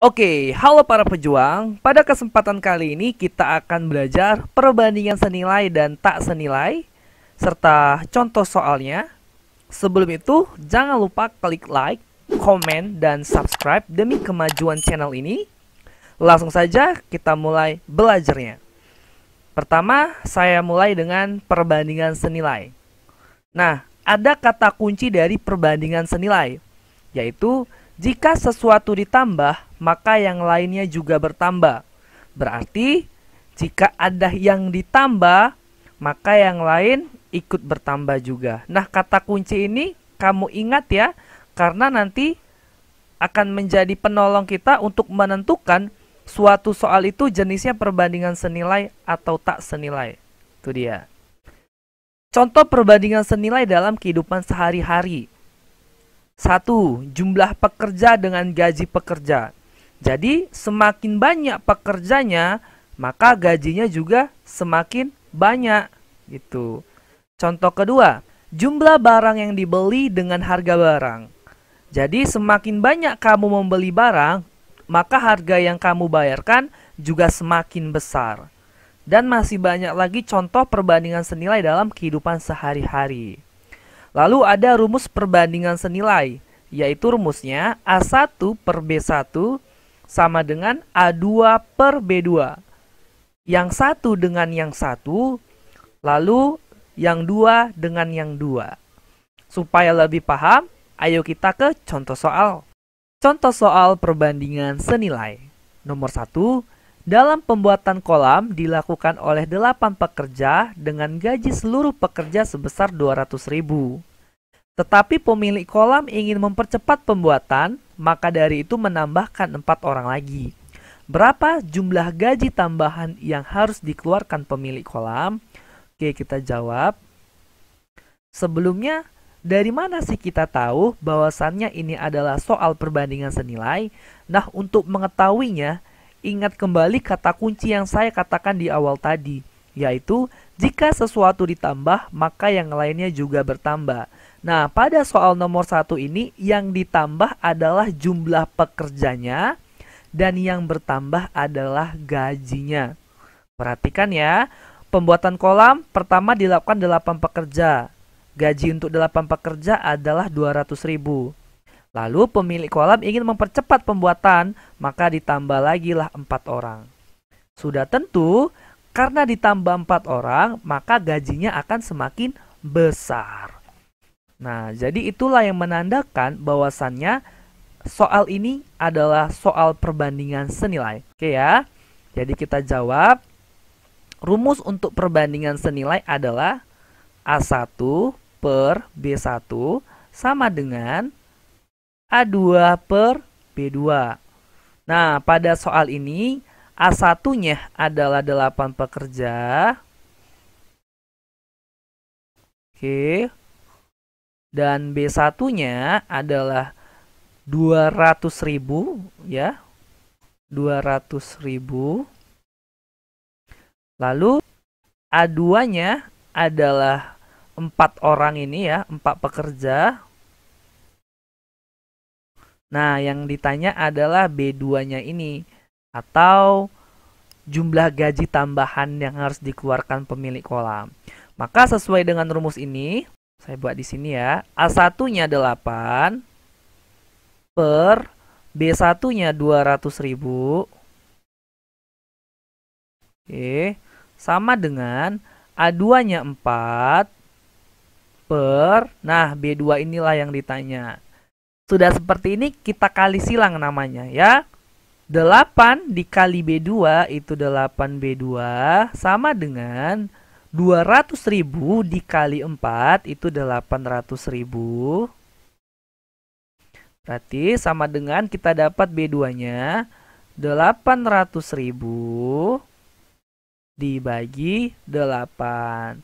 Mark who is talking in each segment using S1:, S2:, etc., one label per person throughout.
S1: Oke, halo para pejuang. Pada kesempatan kali ini kita akan belajar perbandingan senilai dan tak senilai serta contoh soalnya. Sebelum itu, jangan lupa klik like, komen, dan subscribe demi kemajuan channel ini. Langsung saja kita mulai belajarnya. Pertama, saya mulai dengan perbandingan senilai. Nah, ada kata kunci dari perbandingan senilai, yaitu jika sesuatu ditambah, maka yang lainnya juga bertambah. Berarti, jika ada yang ditambah, maka yang lain ikut bertambah juga. Nah, kata kunci ini kamu ingat ya, karena nanti akan menjadi penolong kita untuk menentukan suatu soal itu jenisnya perbandingan senilai atau tak senilai. Itu dia. Contoh perbandingan senilai dalam kehidupan sehari-hari. 1. Jumlah pekerja dengan gaji pekerja. Jadi, semakin banyak pekerjanya, maka gajinya juga semakin banyak. Gitu. Contoh kedua, jumlah barang yang dibeli dengan harga barang. Jadi, semakin banyak kamu membeli barang, maka harga yang kamu bayarkan juga semakin besar. Dan masih banyak lagi contoh perbandingan senilai dalam kehidupan sehari-hari. Lalu ada rumus perbandingan senilai, yaitu rumusnya A1 per B1 sama dengan A2 per B2. Yang satu dengan yang satu, lalu yang dua dengan yang dua. Supaya lebih paham, ayo kita ke contoh soal. Contoh soal perbandingan senilai. Nomor 1, dalam pembuatan kolam dilakukan oleh 8 pekerja dengan gaji seluruh pekerja sebesar 200.000. Tetapi pemilik kolam ingin mempercepat pembuatan, maka dari itu menambahkan 4 orang lagi. Berapa jumlah gaji tambahan yang harus dikeluarkan pemilik kolam? Oke, kita jawab. Sebelumnya, dari mana sih kita tahu bahwasannya ini adalah soal perbandingan senilai? Nah, untuk mengetahuinya, ingat kembali kata kunci yang saya katakan di awal tadi, yaitu jika sesuatu ditambah, maka yang lainnya juga bertambah. Nah, pada soal nomor 1 ini, yang ditambah adalah jumlah pekerjanya, dan yang bertambah adalah gajinya. Perhatikan ya, pembuatan kolam pertama dilakukan 8 pekerja. Gaji untuk 8 pekerja adalah 200.000. Lalu pemilik kolam ingin mempercepat pembuatan, maka ditambah lagi lah 4 orang. Sudah tentu, karena ditambah 4 orang, maka gajinya akan semakin besar. Nah, jadi itulah yang menandakan bahwasannya soal ini adalah soal perbandingan senilai. Oke ya, jadi kita jawab. Rumus untuk perbandingan senilai adalah A1 per B1 sama dengan A2 per B2. Nah, pada soal ini A1-nya adalah 8 pekerja. Oke. Dan B1-nya adalah 200.000 ya. 200.000. Lalu A2-nya adalah 4 orang ini ya, 4 pekerja. Nah, yang ditanya adalah B2-nya ini, atau jumlah gaji tambahan yang harus dikeluarkan pemilik kolam. Maka sesuai dengan rumus ini, saya buat di sini ya, A1-nya 8 per B1-nya 200.000. Oke, sama dengan A2-nya 4 per, nah B2 inilah yang ditanya. Sudah seperti ini kita kali silang namanya ya. 8 dikali B2 itu 8B2 sama dengan 200.000 dikali 4 itu 800.000. Berarti sama dengan kita dapat B2-nya 800.000 dibagi 8.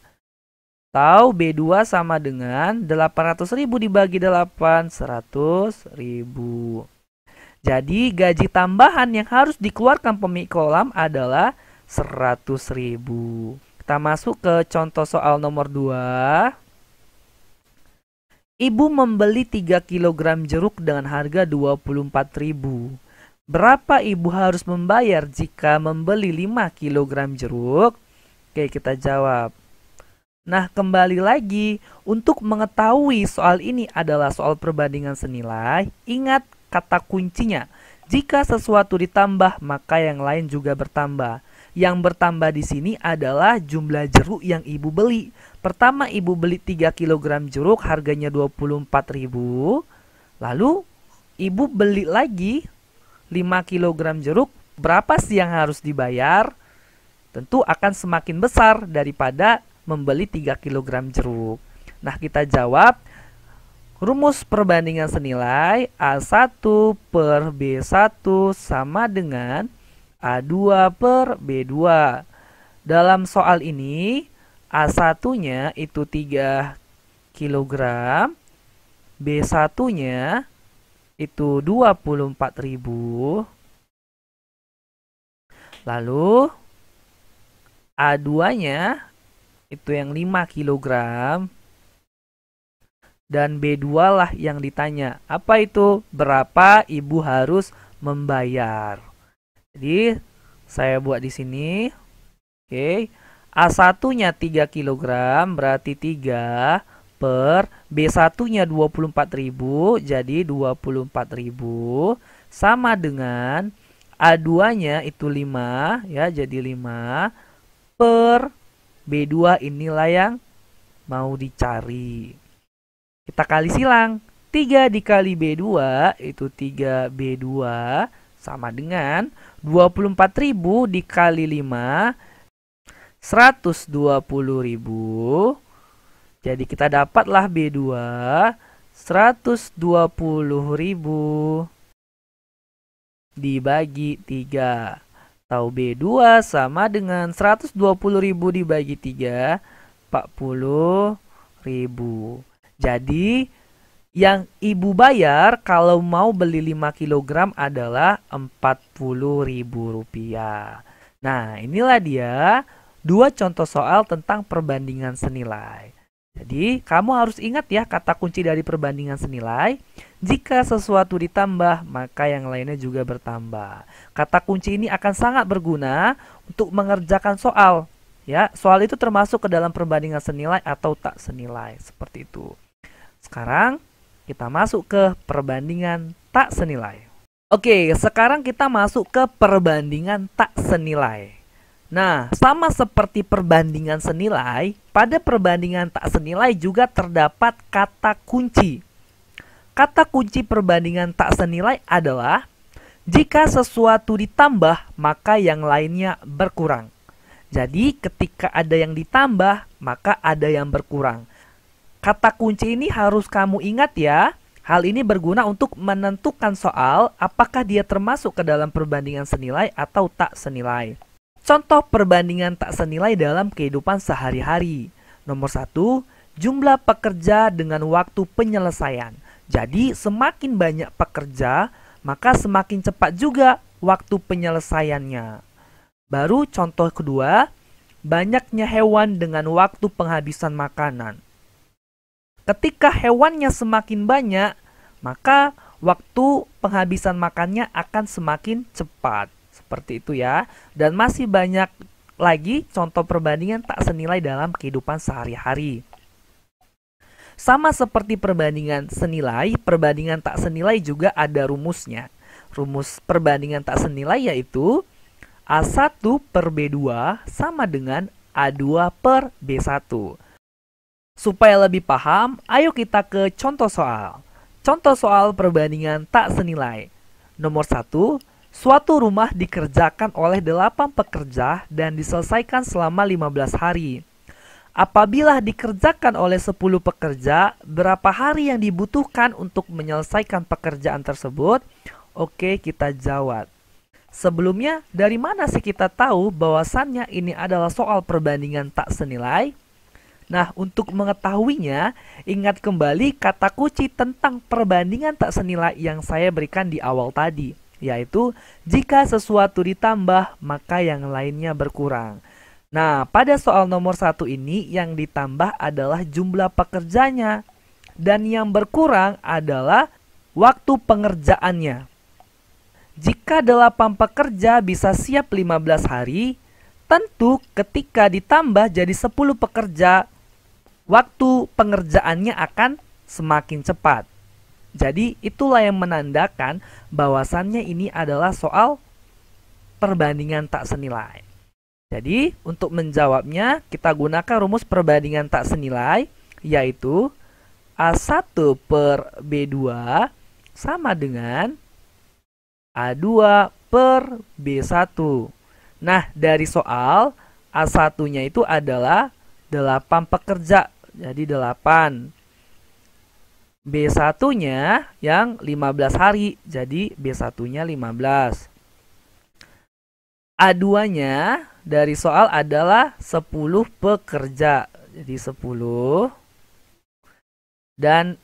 S1: Atau B2 sama dengan 800.000 dibagi 8, 100.000. Jadi gaji tambahan yang harus dikeluarkan pemilik kolam adalah 100.000. Kita masuk ke contoh soal nomor 2. Ibu membeli 3 kg jeruk dengan harga 24.000. Berapa ibu harus membayar jika membeli 5 kilogram jeruk? Oke, kita jawab. Nah, kembali lagi, untuk mengetahui soal ini adalah soal perbandingan senilai, ingat kata kuncinya. Jika sesuatu ditambah, maka yang lain juga bertambah. Yang bertambah di sini adalah jumlah jeruk yang ibu beli. Pertama, ibu beli 3 kilogram jeruk, harganya 24.000. Lalu, ibu beli lagi 5 kilogram jeruk, berapa sih yang harus dibayar? Tentu akan semakin besar daripada membeli 3 kilogram jeruk. Nah, kita jawab rumus perbandingan senilai A1 per B1 sama dengan A2 per B2. Dalam soal ini, A1-nya itu 3 kilogram, B1-nya itu 24.000. Lalu A2-nya itu yang 5 kilogram. Dan B2 lah yang ditanya. Apa itu? Berapa ibu harus membayar? Jadi, saya buat di sini. Oke. A1-nya 3 kilogram, berarti 3 per B1-nya 24.000, jadi 24.000. Sama dengan A2-nya itu 5, ya, jadi 5 per B2 inilah yang mau dicari. Kita kali silang. 3 dikali B2 itu 3B2 sama dengan 24.000 dikali 5, 120.000. Jadi kita dapatlah B2 120.000 dibagi 3. Atau B2 sama dengan 120.000 dibagi 3, 40.000. Jadi, yang ibu bayar kalau mau beli 5 kg adalah Rp40.000. Nah, inilah dia 2 contoh soal tentang perbandingan senilai. Jadi, kamu harus ingat ya kata kunci dari perbandingan senilai. Jika sesuatu ditambah, maka yang lainnya juga bertambah. Kata kunci ini akan sangat berguna untuk mengerjakan soal. Ya, soal itu termasuk ke dalam perbandingan senilai atau tak senilai, seperti itu. Sekarang kita masuk ke perbandingan tak senilai. Oke, sekarang kita masuk ke perbandingan tak senilai. Nah, sama seperti perbandingan senilai, pada perbandingan tak senilai juga terdapat kata kunci. Kata kunci perbandingan tak senilai adalah jika sesuatu ditambah, maka yang lainnya berkurang. Jadi, ketika ada yang ditambah, maka ada yang berkurang. Kata kunci ini harus kamu ingat ya. Hal ini berguna untuk menentukan soal apakah dia termasuk ke dalam perbandingan senilai atau tak senilai. Contoh perbandingan tak senilai dalam kehidupan sehari-hari. Nomor 1, jumlah pekerja dengan waktu penyelesaian. Jadi, semakin banyak pekerja, maka semakin cepat juga waktu penyelesaiannya. Baru contoh kedua, banyaknya hewan dengan waktu penghabisan makanan. Ketika hewannya semakin banyak, maka waktu penghabisan makannya akan semakin cepat. Seperti itu ya. Dan masih banyak lagi contoh perbandingan tak senilai dalam kehidupan sehari-hari. Sama seperti perbandingan senilai, perbandingan tak senilai juga ada rumusnya. Rumus perbandingan tak senilai yaitu A1 per B2 sama dengan A2 per B1. Supaya lebih paham, ayo kita ke contoh soal. Contoh soal perbandingan tak senilai. Nomor 1, suatu rumah dikerjakan oleh 8 pekerja dan diselesaikan selama 15 hari. Apabila dikerjakan oleh 10 pekerja, berapa hari yang dibutuhkan untuk menyelesaikan pekerjaan tersebut? Oke, kita jawab. Sebelumnya, dari mana sih kita tahu bahwasannya ini adalah soal perbandingan tak senilai? Nah, untuk mengetahuinya, ingat kembali kata kunci tentang perbandingan tak senilai yang saya berikan di awal tadi, yaitu jika sesuatu ditambah, maka yang lainnya berkurang. Nah, pada soal nomor 1 ini yang ditambah adalah jumlah pekerjanya dan yang berkurang adalah waktu pengerjaannya. Jika 8 pekerja bisa siap 15 hari, tentu ketika ditambah jadi 10 pekerja, waktu pengerjaannya akan semakin cepat. Jadi itulah yang menandakan bahwasannya ini adalah soal perbandingan tak senilai. Jadi untuk menjawabnya kita gunakan rumus perbandingan tak senilai, yaitu A1 per B2 sama dengan A2 per B1. Nah, dari soal A1-nya itu adalah 8 pekerja, jadi 8. B1-nya yang 15 hari, jadi B1-nya 15. A2-nya dari soal adalah 10 pekerja, jadi 10. Dan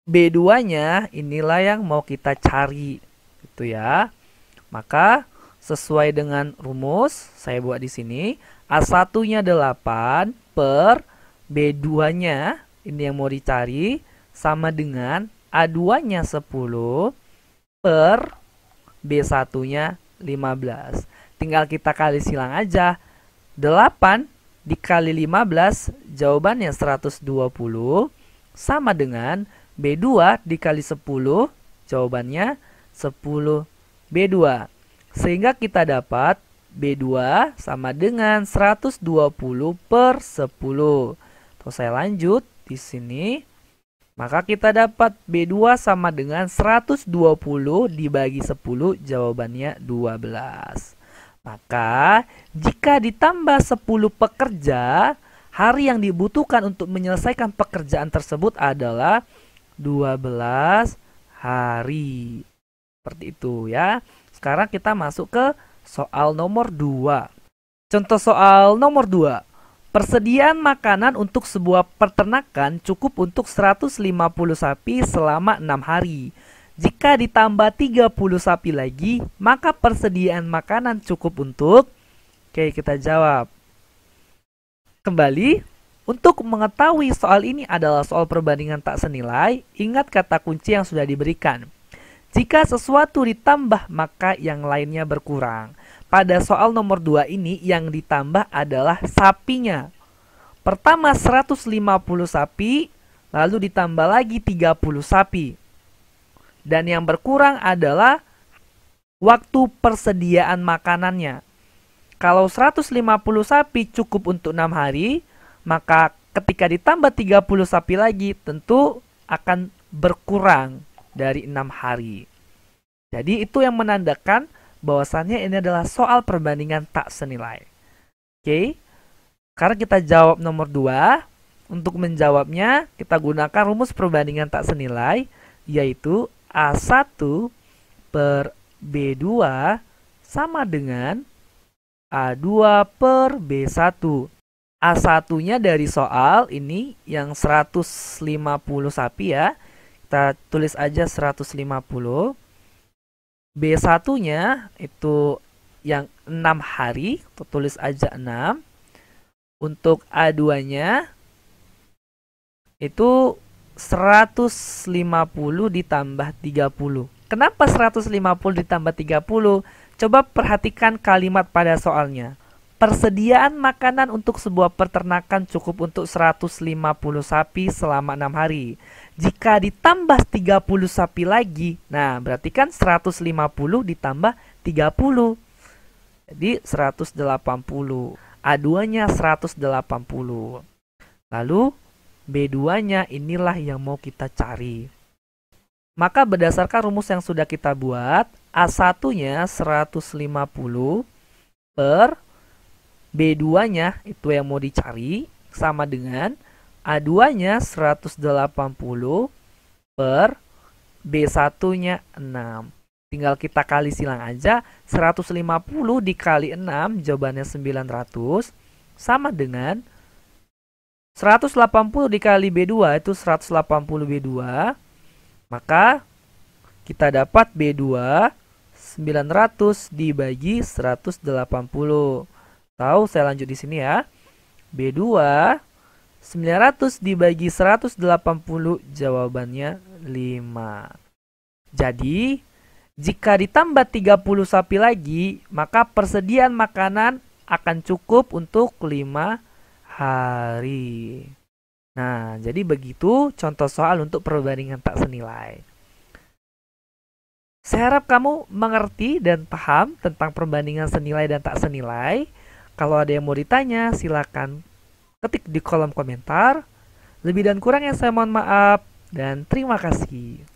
S1: B2-nya inilah yang mau kita cari, gitu ya. Maka sesuai dengan rumus saya buat di sini, A1-nya 8 per B2-nya ini yang mau dicari sama dengan A2-nya 10 per B1-nya 15. Tinggal kita kali silang aja. 8 dikali 15 jawabannya 120 sama dengan B2 dikali 10 jawabannya 10 B2. Sehingga kita dapat B2 sama dengan 120 per 10. Terus saya lanjut di sini. Maka kita dapat B2 sama dengan 120 dibagi 10 jawabannya 12. Maka jika ditambah 10 pekerja, hari yang dibutuhkan untuk menyelesaikan pekerjaan tersebut adalah 12 hari. Seperti itu ya. Sekarang kita masuk ke soal nomor 2. Contoh soal nomor 2. Persediaan makanan untuk sebuah peternakan cukup untuk 150 sapi selama 6 hari. Jika ditambah 30 sapi lagi, maka persediaan makanan cukup untuk... Oke, kita jawab. Kembali, untuk mengetahui soal ini adalah soal perbandingan tak senilai, ingat kata kunci yang sudah diberikan. Jika sesuatu ditambah, maka yang lainnya berkurang. Pada soal nomor 2 ini yang ditambah adalah sapinya. Pertama 150 sapi, lalu ditambah lagi 30 sapi. Dan yang berkurang adalah waktu persediaan makanannya. Kalau 150 sapi cukup untuk 6 hari, maka ketika ditambah 30 sapi lagi tentu akan berkurang dari 6 hari. Jadi itu yang menandakan bahwasannya ini adalah soal perbandingan tak senilai. Oke. Sekarang kita jawab nomor 2. Untuk menjawabnya, kita gunakan rumus perbandingan tak senilai, yaitu A1 per B2 sama dengan A2 per B1. A1-nya dari soal ini yang 150 sapi ya. Kita tulis aja 150. B1-nya itu yang 6 hari, kita tulis aja 6. Untuk A2-nya itu 150 ditambah 30. Kenapa 150 ditambah 30? Coba perhatikan kalimat pada soalnya. Persediaan makanan untuk sebuah peternakan cukup untuk 150 sapi selama 6 hari. Jika ditambah 30 sapi lagi, nah berarti kan 150 ditambah 30. Jadi 180. A2-nya 180. Lalu B2-nya inilah yang mau kita cari. Maka berdasarkan rumus yang sudah kita buat, A1-nya 150 per B2-nya itu yang mau dicari sama dengan A2-nya 180 per B1-nya 6. Tinggal kita kali silang aja, 150 dikali 6 jawabannya 900 sama dengan 180 dikali B2 itu 180 B2. Maka kita dapat B2 900 dibagi 180. Tahu saya lanjut di sini ya. B2 900 dibagi 180 jawabannya 5. Jadi Jika ditambah 30 sapi lagi, maka persediaan makanan akan cukup untuk 5 hari. Nah, jadi begitu contoh soal untuk perbandingan tak senilai. Saya harap kamu mengerti dan paham tentang perbandingan senilai dan tak senilai. Kalau ada yang mau ditanya, silakan ketik di kolom komentar. Lebih dan kurangnya saya mohon maaf dan terima kasih.